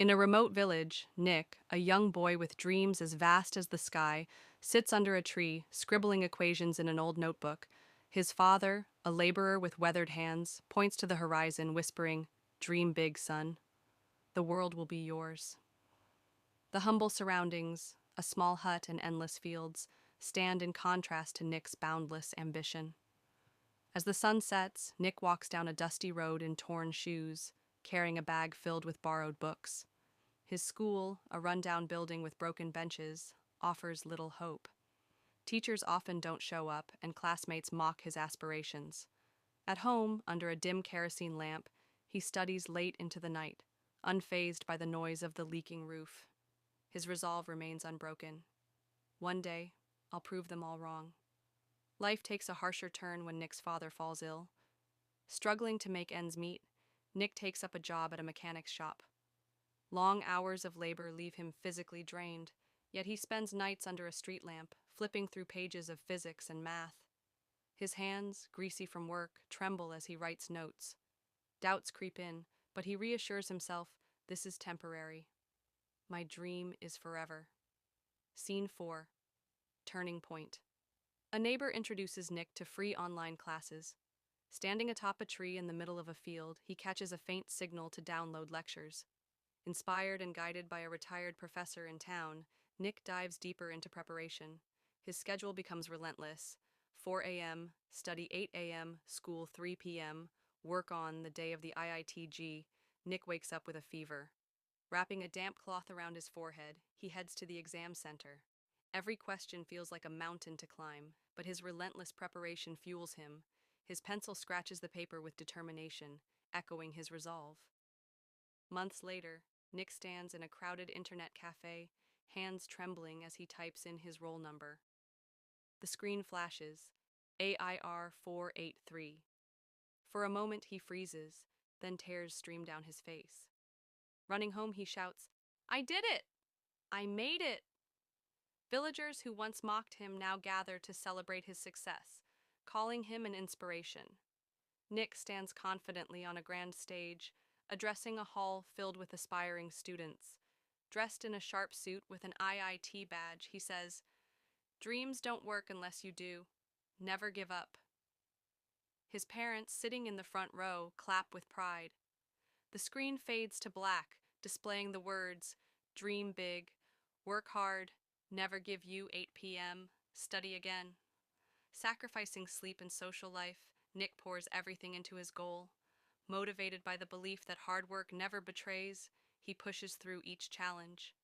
In a remote village, Nick, a young boy with dreams as vast as the sky, sits under a tree, scribbling equations in an old notebook. His father, a laborer with weathered hands, points to the horizon, whispering, "Dream big, son. The world will be yours." The humble surroundings, a small hut and endless fields, stand in contrast to Nick's boundless ambition. As the sun sets, Nick walks down a dusty road in torn shoes, carrying a bag filled with borrowed books. His school, a rundown building with broken benches, offers little hope. Teachers often don't show up, and classmates mock his aspirations. At home, under a dim kerosene lamp, he studies late into the night, unfazed by the noise of the leaking roof. His resolve remains unbroken. One day, I'll prove them all wrong. Life takes a harsher turn when Nick's father falls ill. Struggling to make ends meet, Nick takes up a job at a mechanic's shop. Long hours of labor leave him physically drained, yet he spends nights under a street lamp, flipping through pages of physics and math. His hands, greasy from work, tremble as he writes notes. Doubts creep in, but he reassures himself, this is temporary. My dream is forever. Scene 4. Turning Point. A neighbor introduces Nick to free online classes. Standing atop a tree in the middle of a field, he catches a faint signal to download lectures. Inspired and guided by a retired professor in town, Nick dives deeper into preparation. His schedule becomes relentless. 4 a.m., study 8 a.m., school 3 p.m., work on the day of the IITG. Nick wakes up with a fever. Wrapping a damp cloth around his forehead, he heads to the exam center. Every question feels like a mountain to climb, but his relentless preparation fuels him. His pencil scratches the paper with determination, echoing his resolve. Months later, Nick stands in a crowded internet cafe, hands trembling as he types in his roll number. The screen flashes, AIR 483. For a moment he freezes, then tears stream down his face. Running home he shouts, "I did it! I made it!" Villagers who once mocked him now gather to celebrate his success, calling him an inspiration. Nick stands confidently on a grand stage, addressing a hall filled with aspiring students. Dressed in a sharp suit with an IIT badge, he says, "Dreams don't work unless you do. Never give up." His parents, sitting in the front row, clap with pride. The screen fades to black, displaying the words, "Dream big, work hard, never give you 8 p.m., study again." Sacrificing sleep and social life, Nick pours everything into his goal. Motivated by the belief that hard work never betrays, he pushes through each challenge.